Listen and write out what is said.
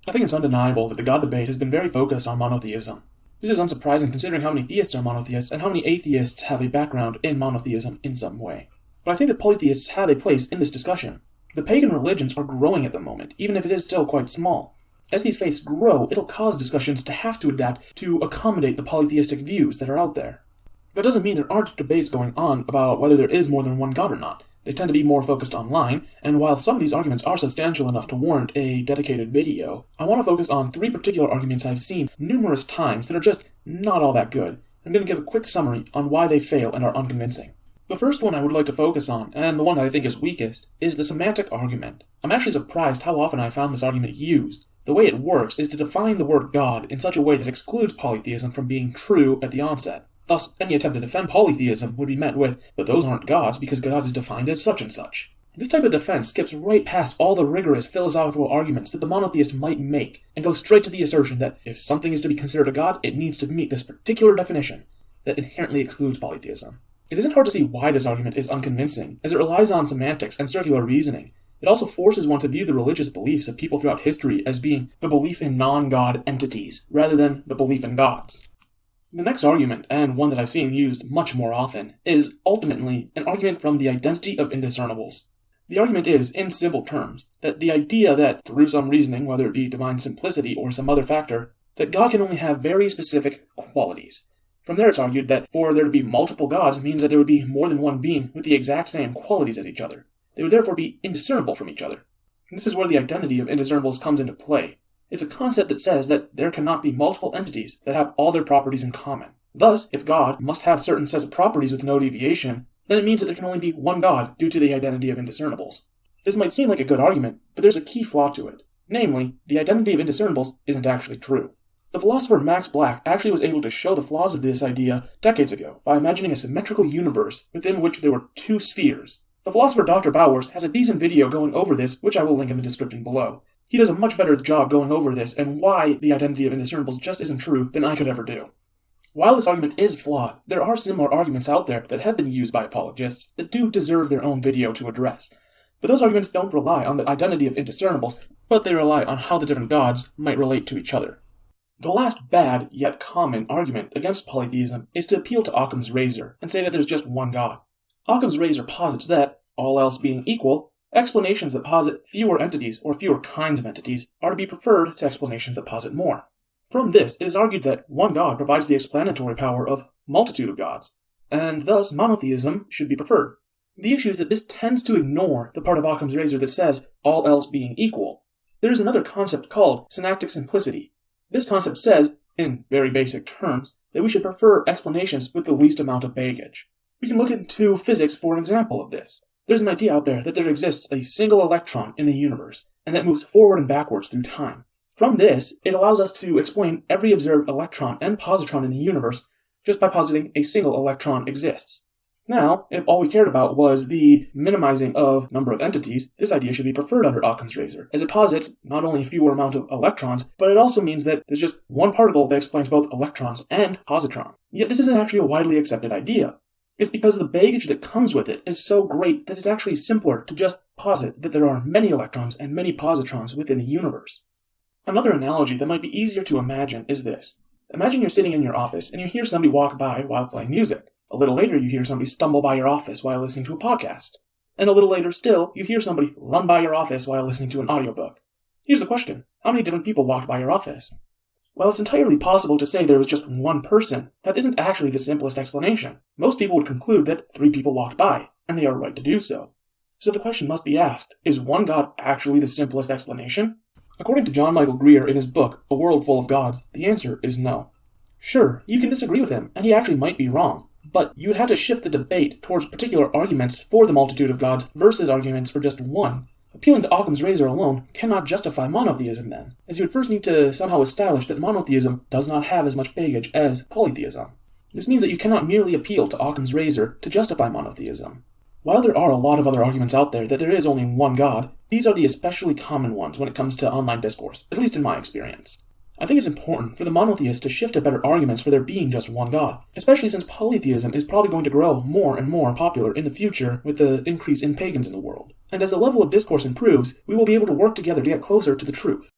I think it's undeniable that the God debate has been very focused on monotheism. This is unsurprising considering how many theists are monotheists and how many atheists have a background in monotheism in some way. But I think that polytheists have a place in this discussion. The pagan religions are growing at the moment, even if it is still quite small. As these faiths grow, it'll cause discussions to have to adapt to accommodate the polytheistic views that are out there. That doesn't mean there aren't debates going on about whether there is more than one God or not. They tend to be more focused online, and while some of these arguments are substantial enough to warrant a dedicated video, I want to focus on 3 particular arguments I've seen numerous times that are just not all that good. I'm going to give a quick summary on why they fail and are unconvincing. The first one I would like to focus on, and the one that I think is weakest, is the semantic argument. I'm actually surprised how often I found this argument used. The way it works is to define the word God in such a way that excludes polytheism from being true at the onset. Thus, any attempt to defend polytheism would be met with, but those aren't gods because God is defined as such and such. This type of defense skips right past all the rigorous philosophical arguments that the monotheist might make, and goes straight to the assertion that if something is to be considered a god, it needs to meet this particular definition that inherently excludes polytheism. It isn't hard to see why this argument is unconvincing, as it relies on semantics and circular reasoning. It also forces one to view the religious beliefs of people throughout history as being the belief in non-god entities, rather than the belief in gods. The next argument, and one that I've seen used much more often, is ultimately an argument from the identity of indiscernibles. The argument is, in simple terms, that the idea that, through some reasoning, whether it be divine simplicity or some other factor, that God can only have very specific qualities. From there it's argued that for there to be multiple gods means that there would be more than one being with the exact same qualities as each other. They would therefore be indiscernible from each other. And this is where the identity of indiscernibles comes into play. It's a concept that says that there cannot be multiple entities that have all their properties in common. Thus, if God must have certain sets of properties with no deviation, then it means that there can only be one God due to the identity of indiscernibles. This might seem like a good argument, but there's a key flaw to it. Namely, the identity of indiscernibles isn't actually true. The philosopher Max Black actually was able to show the flaws of this idea decades ago by imagining a symmetrical universe within which there were 2 spheres. The philosopher Dr. Bowers has a decent video going over this, which I will link in the description below. He does a much better job going over this and why the identity of indiscernibles just isn't true than I could ever do. While this argument is flawed, there are similar arguments out there that have been used by apologists that do deserve their own video to address. But those arguments don't rely on the identity of indiscernibles, but they rely on how the different gods might relate to each other. The last bad, yet common, argument against polytheism is to appeal to Occam's razor and say that there's just one God. Occam's razor posits that, all else being equal, explanations that posit fewer entities or fewer kinds of entities are to be preferred to explanations that posit more. From this, it is argued that one God provides the explanatory power of multitude of gods, and thus monotheism should be preferred. The issue is that this tends to ignore the part of Occam's razor that says, all else being equal. There is another concept called synaptic simplicity. This concept says, in very basic terms, that we should prefer explanations with the least amount of baggage. We can look into physics for an example of this. There's an idea out there that there exists a single electron in the universe, and that moves forward and backwards through time. From this, it allows us to explain every observed electron and positron in the universe just by positing a single electron exists. Now, if all we cared about was the minimizing of number of entities, this idea should be preferred under Occam's razor, as it posits not only a fewer amount of electrons, but it also means that there's just one particle that explains both electrons and positron. Yet this isn't actually a widely accepted idea. It's because the baggage that comes with it is so great that it's actually simpler to just posit that there are many electrons and many positrons within the universe. Another analogy that might be easier to imagine is this. Imagine you're sitting in your office and you hear somebody walk by while playing music. A little later you hear somebody stumble by your office while listening to a podcast. And a little later still, you hear somebody run by your office while listening to an audiobook. Here's the question. How many different people walked by your office? While it's entirely possible to say there was just one person, that isn't actually the simplest explanation. Most people would conclude that 3 people walked by, and they are right to do so. So the question must be asked, is one God actually the simplest explanation? According to John Michael Greer in his book, A World Full of Gods, the answer is no. Sure, you can disagree with him, and he actually might be wrong, but you would have to shift the debate towards particular arguments for the multitude of gods versus arguments for just one. Appealing to Occam's razor alone cannot justify monotheism then, as you would first need to somehow establish that monotheism does not have as much baggage as polytheism. This means that you cannot merely appeal to Occam's razor to justify monotheism. While there are a lot of other arguments out there that there is only one God, these are the especially common ones when it comes to online discourse, at least in my experience. I think it's important for the monotheists to shift to better arguments for there being just one God, especially since polytheism is probably going to grow more and more popular in the future with the increase in pagans in the world. And as the level of discourse improves, we will be able to work together to get closer to the truth.